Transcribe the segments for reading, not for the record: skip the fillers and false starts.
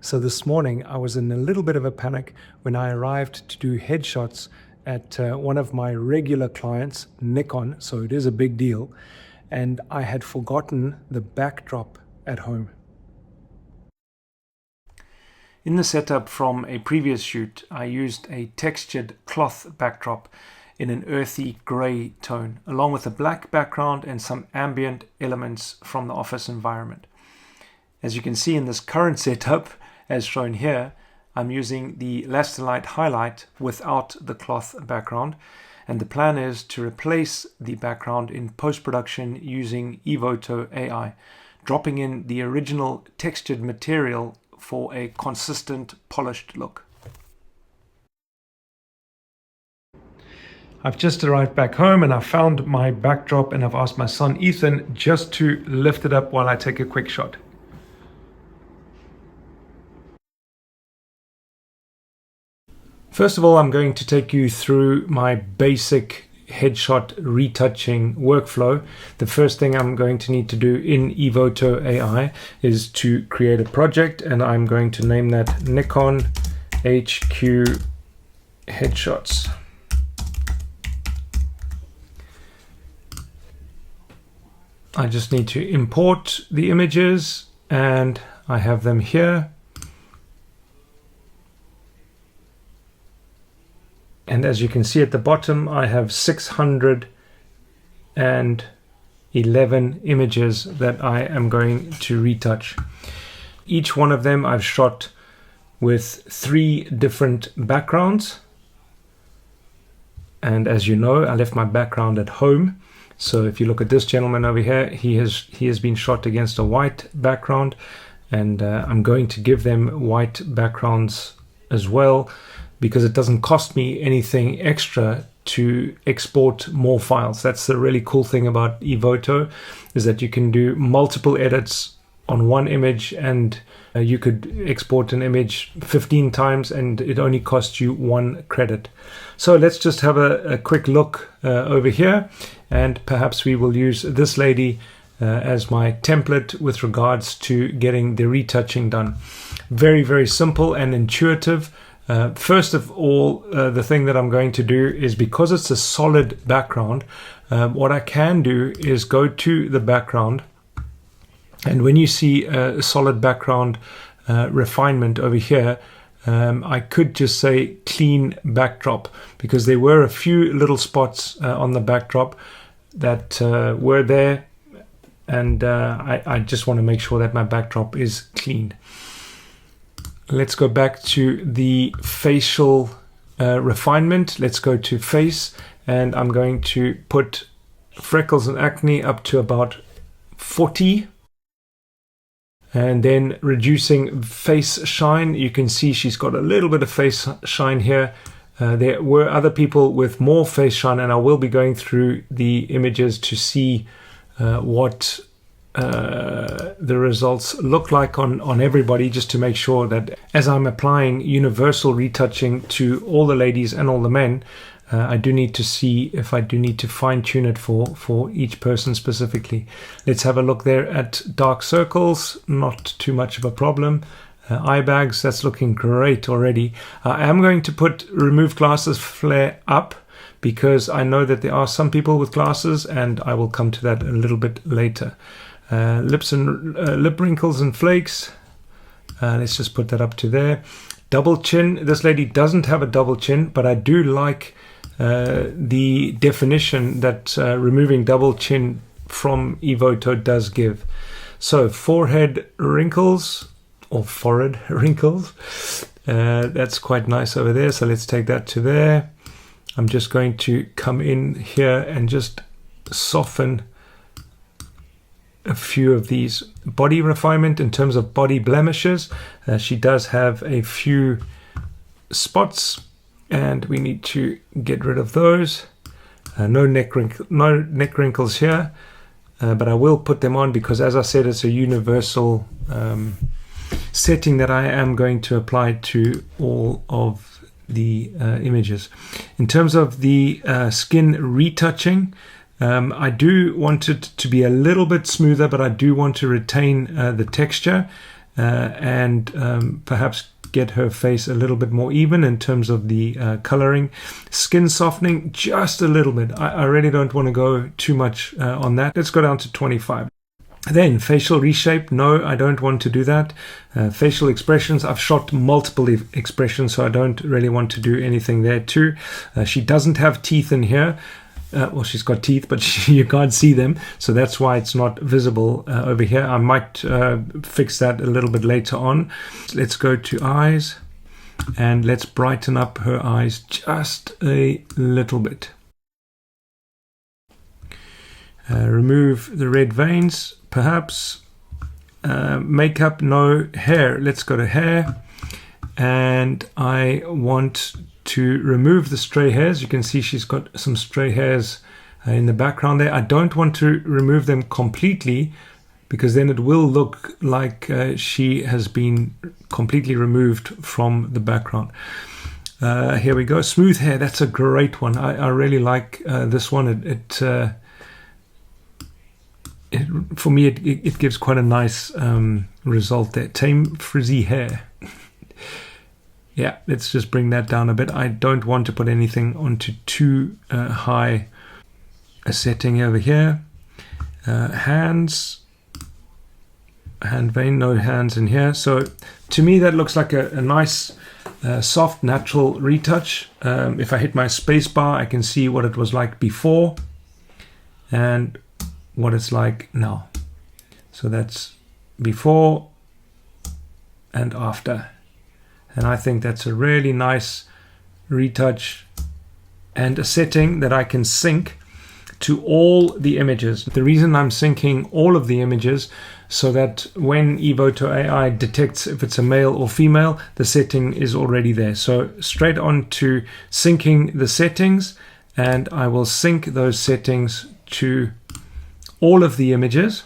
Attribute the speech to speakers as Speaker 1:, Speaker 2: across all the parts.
Speaker 1: So this morning I was in a little bit of a panic when I arrived to do headshots at one of my regular clients, Nikon, so it is a big deal, and I had forgotten the backdrop at home. In the setup from a previous shoot, I used a textured cloth backdrop in an earthy grey tone, along with a black background and some ambient elements from the office environment. As you can see in this current setup, as shown here, I'm using the Elastilite highlight without the cloth background, and the plan is to replace the background in post-production using EVOTO AI, dropping in the original textured material for a consistent, polished look. I've just arrived back home and I found my backdrop, and I've asked my son Ethan just to lift it up while I take a quick shot. First of all, I'm going to take you through my basic headshot retouching workflow. The first thing I'm going to need to do in EVOTO AI is to create a project, and I'm going to name that Nikon HQ Headshots. I just need to import the images, and I have them here. And as you can see at the bottom, I have 611 images that I am going to retouch. Each one of them I've shot with 3 different backgrounds. And as you know, I left my background at home. So if you look at this gentleman over here, he has been shot against a white background, and I'm going to give them white backgrounds as well, because it doesn't cost me anything extra to export more files. That's the really cool thing about EVOTO, is that you can do multiple edits on one image, and you could export an image 15 times and it only costs you 1 credit. So let's just have a quick look over here, and perhaps we will use this lady as my template with regards to getting the retouching done. Very, very simple and intuitive. First of all, the thing that I'm going to do is, because it's a solid background, what I can do is go to the background, and when you see a solid background refinement over here, I could just say clean backdrop, because there were a few little spots on the backdrop that were there, and I just want to make sure that my backdrop is clean. Let's go back to the facial refinement. Let's go to face, and I'm going to put freckles and acne up to about 40. And then reducing face shine, you can see she's got a little bit of face shine here. There were other people with more face shine, and I will be going through the images to see what the results look like on everybody, just to make sure that as I'm applying universal retouching to all the ladies and all the men, I do need to see if I do need to fine tune it for each person specifically. Let's have a look there at dark circles. Not too much of a problem. Eye bags, that's looking great already. I am going to put remove glasses flare up, because I know that there are some people with glasses, and I will come to that a little bit later. Lips and lip wrinkles and flakes, let's just put that up to there. Double chin, this lady doesn't have a double chin, but I do like the definition that removing double chin from EVOTO does give. So forehead wrinkles, or forehead wrinkles, that's quite nice over there, so let's take that to there. I'm just going to come in here and just soften a few of these. Body refinement in terms of body blemishes, she does have a few spots, and we need to get rid of those. No neck wrinkles here, but I will put them on, because as I said, it's a universal setting that I am going to apply to all of the images. In terms of the skin retouching, I do want it to be a little bit smoother, but I do want to retain the texture. and perhaps get her face a little bit more even in terms of the coloring. Skin softening, just a little bit. I really don't want to go too much on that. Let's go down to 25. Then facial reshape, no, I don't want to do that. Facial expressions, I've shot multiple expressions, so I don't really want to do anything there too. She doesn't have teeth in here. Well, she's got teeth, but you can't see them, so that's why it's not visible over here. I might fix that a little bit later on. Let's go to eyes, and let's brighten up her eyes just a little bit. Remove the red veins, perhaps. Makeup, no. Hair, let's go to hair, and I want to remove the stray hairs. You can see she's got some stray hairs in the background there. I don't want to remove them completely, because then it will look like she has been completely removed from the background. Here we go. Smooth hair, that's a great one. I really like this one. For me, it gives quite a nice result there. Tame frizzy hair. Yeah, let's just bring that down a bit. I don't want to put anything onto too high a setting over here. Hands, hand vein, no hands in here. So to me, that looks like a nice, soft, natural retouch. If I hit my space bar, I can see what it was like before and what it's like now. So that's before and after. And I think that's a really nice retouch and a setting that I can sync to all the images. The reason I'm syncing all of the images, so that when EVOTO AI detects if it's a male or female, the setting is already there. So straight on to syncing the settings, and I will sync those settings to all of the images.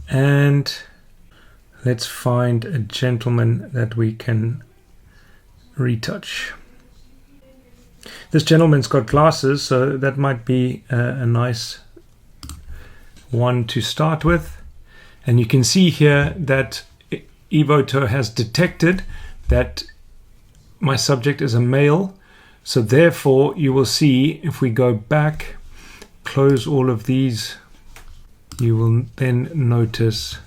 Speaker 1: And let's find a gentleman that we can retouch. This gentleman's got glasses, so that might be a nice one to start with. And you can see here that EVOTO has detected that my subject is a male. So therefore, you will see if we go back, close all of these, you will then notice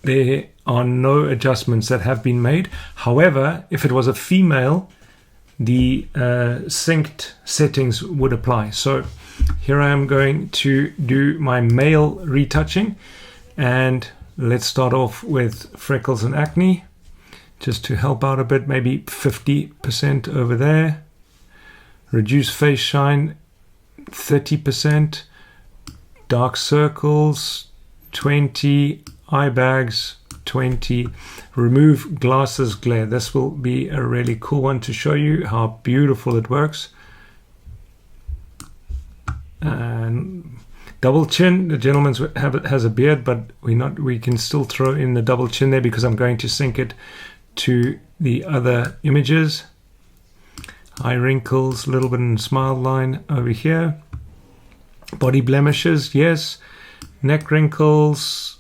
Speaker 1: there are no adjustments that have been made. However, if it was a female, the synced settings would apply. So here I am going to do my male retouching, and let's start off with freckles and acne, just to help out a bit, maybe 50% over there. Reduce face shine, 30%. Dark circles, 20. Eye bags, 20. Remove glasses glare. This will be a really cool one to show you how beautiful it works. And double chin. The gentleman has a beard, but we can still throw in the double chin there because I'm going to sync it to the other images. Eye wrinkles, a little bit in smile line over here. Body blemishes, yes. Neck wrinkles.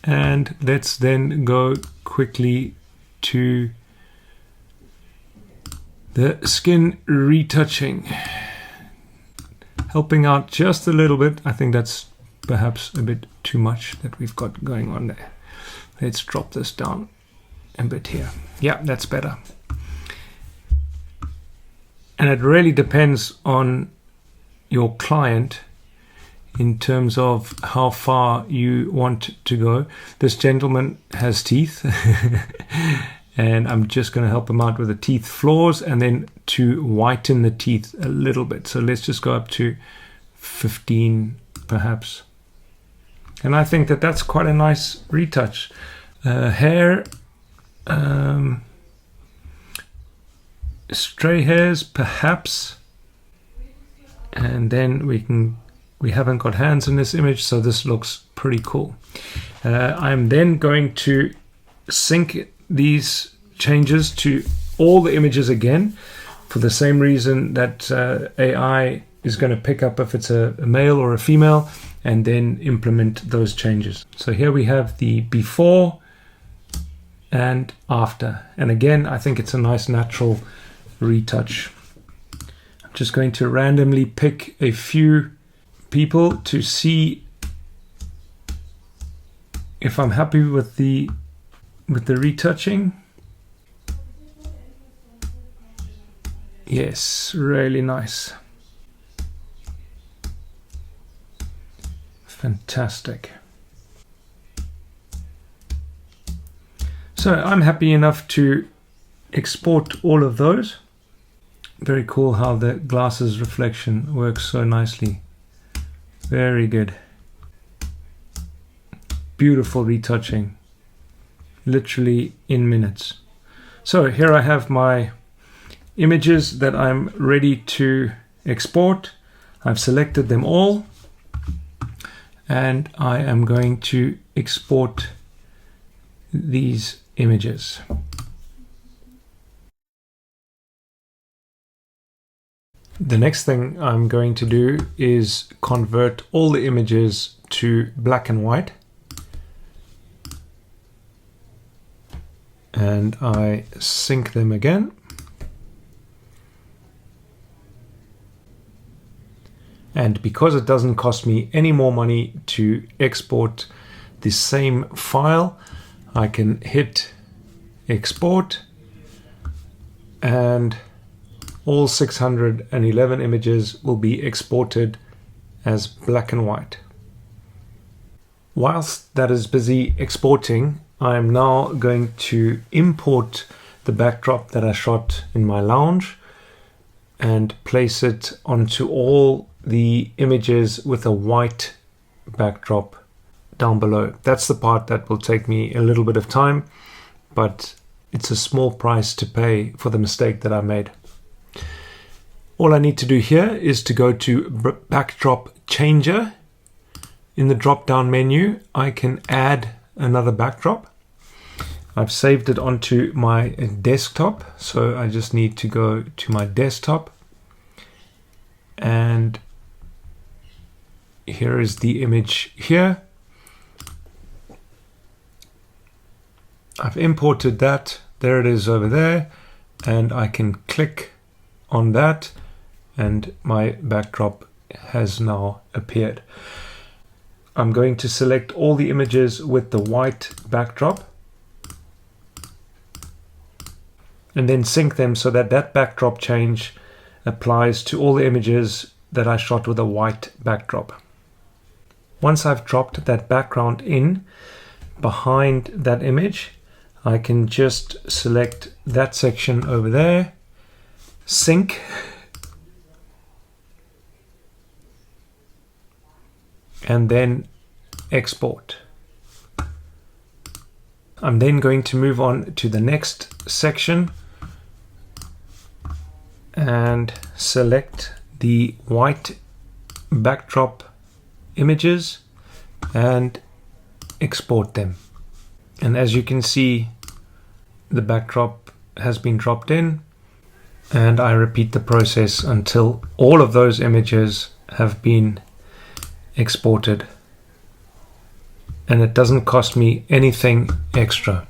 Speaker 1: And let's then go quickly to the skin retouching. Helping out just a little bit. I think that's perhaps a bit too much that we've got going on there. Let's drop this down a bit here. Yeah, that's better. And it really depends on your client in terms of how far you want to go. This gentleman has teeth and I'm just going to help him out with the teeth flaws and then to whiten the teeth a little bit. So let's just go up to 15 perhaps. And I think that that's quite a nice retouch. Hair, stray hairs perhaps, and then we haven't got hands in this image, so this looks pretty cool. I'm then going to sync these changes to all the images again for the same reason that AI is going to pick up if it's a male or a female. and then implement those changes. So here we have the before and after. And again, I think it's a nice natural retouch. I'm just going to randomly pick a few people to see if I'm happy with the retouching. Yes, really nice. Fantastic. So I'm happy enough to export all of those. Very cool how the glasses reflection works so nicely. Very good. Beautiful retouching. Literally in minutes. So here I have my images that I'm ready to export. I've selected them all, and I am going to export these images. The next thing I'm going to do is convert all the images to black and white. And I sync them again. And because it doesn't cost me any more money to export the same file, I can hit export, and all 611 images will be exported as black and white. Whilst that is busy exporting, I am now going to import the backdrop that I shot in my lounge and place it onto all the images with a white backdrop down below. That's the part that will take me a little bit of time, but it's a small price to pay for the mistake that I made. All I need to do here is to go to backdrop changer. In the drop down menu, I can add another backdrop. I've saved it onto my desktop, so I just need to go to my desktop, and here is the image here. I've imported that. There it is over there, and I can click on that and my backdrop has now appeared. I'm going to select all the images with the white backdrop and then sync them so that that backdrop change applies to all the images that I shot with a white backdrop. Once I've dropped that background in behind that image, I can just select that section over there, sync, and then export. I'm then going to move on to the next section and select the white backdrop images and export them. And as you can see, the backdrop has been dropped in, and I repeat the process until all of those images have been exported, and it doesn't cost me anything extra.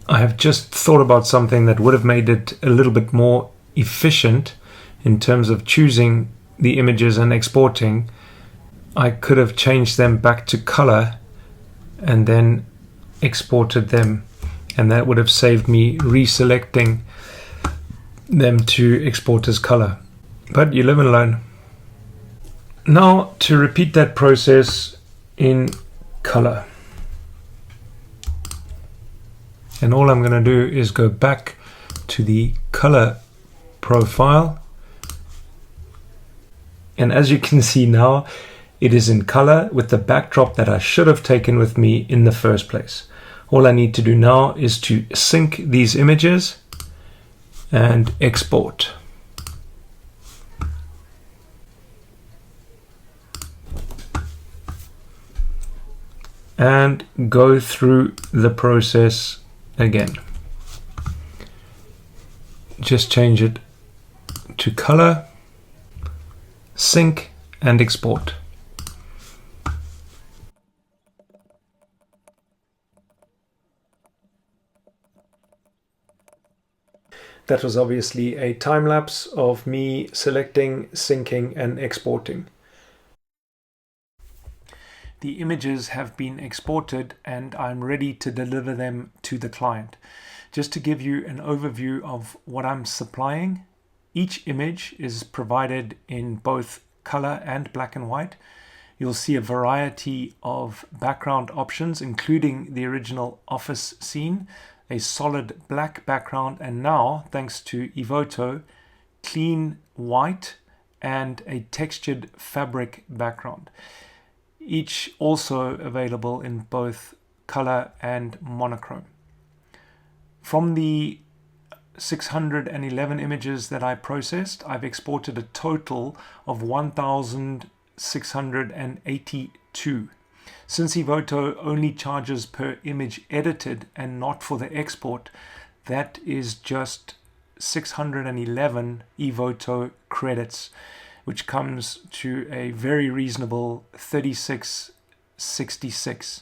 Speaker 1: I have just thought about something that would have made it a little bit more efficient in terms of choosing the images and exporting. I could have changed them back to color and then exported them, and that would have saved me reselecting them to export as color. But you live and learn. Now to repeat that process in color. And all I'm going to do is go back to the color profile. And as you can see now, it is in color with the backdrop that I should have taken with me in the first place. All I need to do now is to sync these images and export. And go through the process again. Just change it to color, sync and export. That was obviously a time lapse of me selecting, syncing and exporting. The images have been exported and I'm ready to deliver them to the client. Just to give you an overview of what I'm supplying, each image is provided in both color and black and white. You'll see a variety of background options, including the original office scene, a solid black background, and now, thanks to EVOTO, clean white and a textured fabric background. Each also available in both color and monochrome. From the 611 images that I processed, I've exported a total of 1,682. Since EVOTO only charges per image edited and not for the export, that is just 611 EVOTO credits, which comes to a very reasonable 36.66.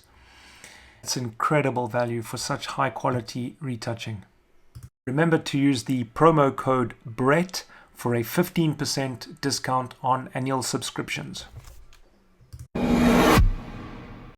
Speaker 1: It's incredible value for such high quality retouching. Remember to use the promo code BRETT for a 15% discount on annual subscriptions.